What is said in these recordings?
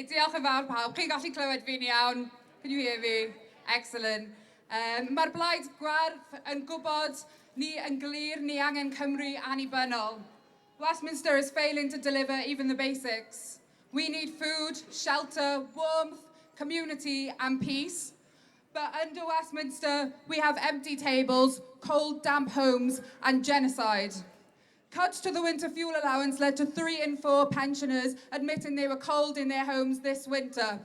Okay, diolch yn fawr pawb. Chi'n gallu clywed fi'n iawn? Can you hear me? Excellent. Mae'r blaid gwerth yn gwybod ni yn glir ni angen Cymru annibynnol. Westminster is failing to deliver even the basics. We need food, shelter, warmth, community and peace. But under Westminster, we have empty tables, cold, damp homes and genocide. Cuts to the winter fuel allowance led to 3 in 4 pensioners admitting they were cold in their homes this winter.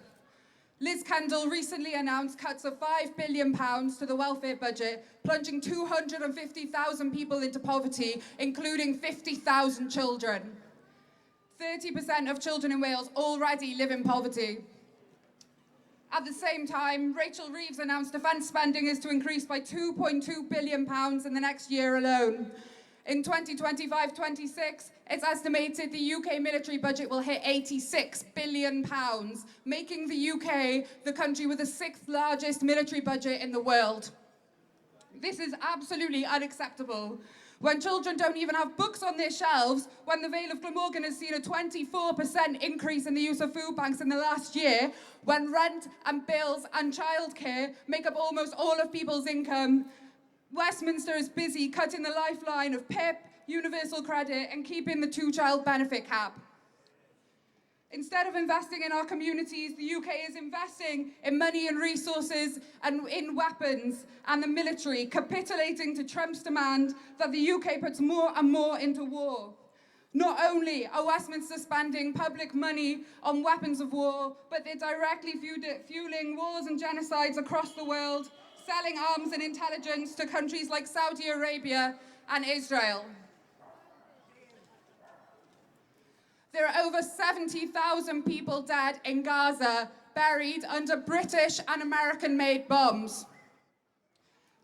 Liz Kendall recently announced cuts of £5 billion to the welfare budget, plunging 250,000 people into poverty, including 50,000 children. 30% of children in Wales already live in poverty. At the same time, Rachel Reeves announced defence spending is to increase by £2.2 billion in the next year alone. In 2025-26, it's estimated the UK military budget will hit £86 billion, making the UK the country with the 6th largest military budget in the world. This is absolutely unacceptable. When children don't even have books on their shelves, when the Vale of Glamorgan has seen a 24% increase in the use of food banks in the last year, when rent and bills and childcare make up almost all of people's income, Westminster is busy cutting the lifeline of PIP, universal credit, and keeping the 2-child benefit cap. Instead of investing in our communities, the UK is investing in money and resources and in weapons and the military, capitulating to Trump's demand that the UK puts more and more into war. Not only are Westminster spending public money on weapons of war, but they're directly fueling wars and genocides across the world, selling arms and intelligence to countries like Saudi Arabia and Israel. There are over 70,000 people dead in Gaza, buried under British and American-made bombs.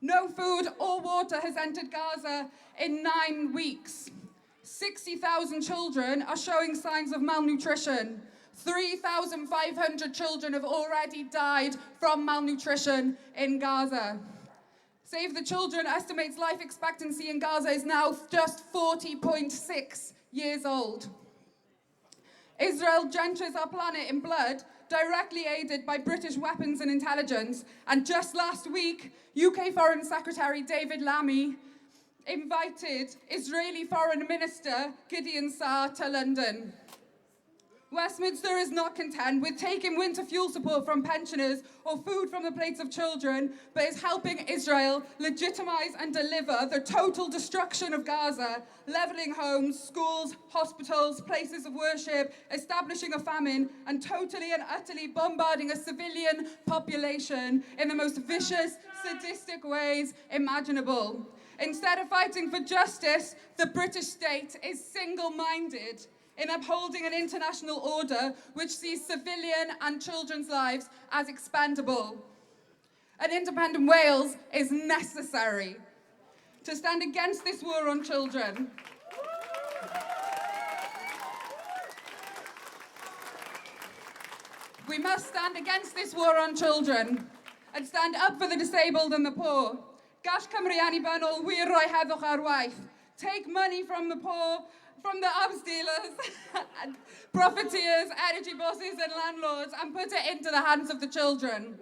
No food or water has entered Gaza in 9 weeks. 60,000 children are showing signs of malnutrition. 3,500 children have already died from malnutrition in Gaza. Save the Children estimates life expectancy in Gaza is now just 40.6 years old. Israel drenches our planet in blood, directly aided by British weapons and intelligence. And just last week, UK Foreign Secretary David Lammy invited Israeli Foreign Minister Gideon Saar to London. Westminster is not content with taking winter fuel support from pensioners or food from the plates of children, but is helping Israel legitimize and deliver the total destruction of Gaza, leveling homes, schools, hospitals, places of worship, establishing a famine, and totally and utterly bombarding a civilian population in the most vicious, sadistic ways imaginable. Instead of fighting for justice, the British state is single-minded in upholding an international order which sees civilian and children's lives as expendable. An independent Wales is necessary to stand against this war on children. We must stand against this war on children and stand up for the disabled and the poor. Gall Cymru annibynnol wir roi heddwch ar waith. Take money from the poor, from the arms dealers, and profiteers, energy bosses and landlords, and put it into the hands of the children.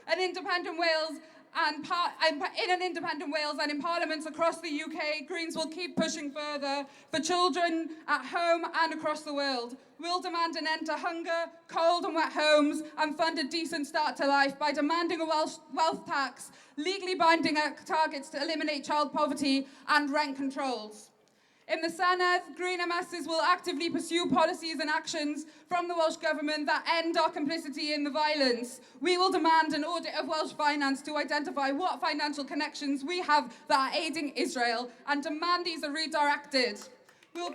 An independent Wales and in an independent Wales and in parliaments across the UK, Greens will keep pushing further for children at home and across the world. We'll demand an end to hunger, cold and wet homes, and fund a decent start to life by demanding a wealth tax, legally binding targets to eliminate child poverty and rent controls. In the Senedd, Green MSs will actively pursue policies and actions from the Welsh Government that end our complicity in the violence. We will demand an audit of Welsh finance to identify what financial connections we have that are aiding Israel and demand these are redirected. We'll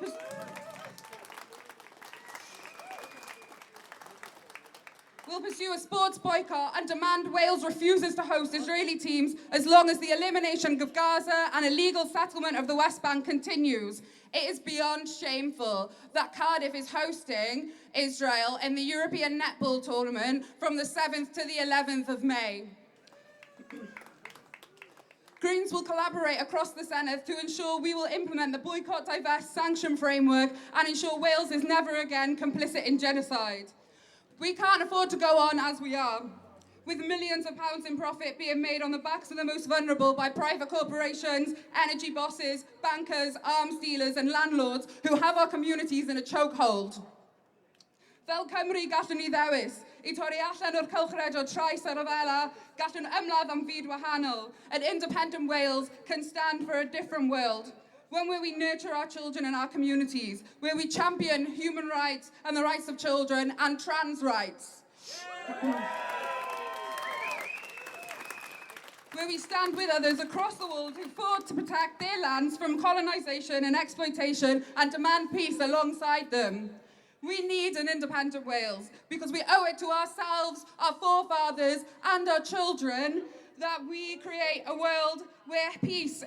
pursue a sports boycott and demand Wales refuses to host Israeli teams as long as the elimination of Gaza and illegal settlement of the West Bank continues. It is beyond shameful that Cardiff is hosting Israel in the European Netball Tournament from the 7th to the 11th of May. Greens will collaborate across the Senedd to ensure we will implement the boycott, divest, sanction framework and ensure Wales is never again complicit in genocide. We can't afford to go on as we are, with millions of pounds in profit being made on the backs of the most vulnerable by private corporations, energy bosses, bankers, arms dealers and landlords who have our communities in a chokehold. Fel Cymru gallwn ni ddewis I torri allan o'r cylchred o trais a rhyfela, gallwn ymladd am fyd wahanol, and independent Wales can stand for a different world. One where we nurture our children and our communities, where we champion human rights and the rights of children and trans rights. Where we stand with others across the world who fought to protect their lands from colonisation and exploitation and demand peace alongside them. We need an independent Wales because we owe it to ourselves, our forefathers and our children that we create a world where peace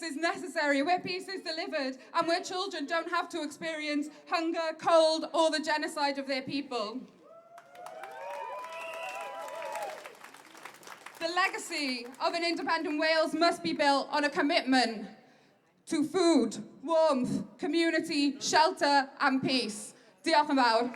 is necessary, where peace is delivered, and where children don't have to experience hunger, cold, or the genocide of their people. The legacy of an independent Wales must be built on a commitment to food, warmth, community, shelter, and peace. Diolch yn fawr.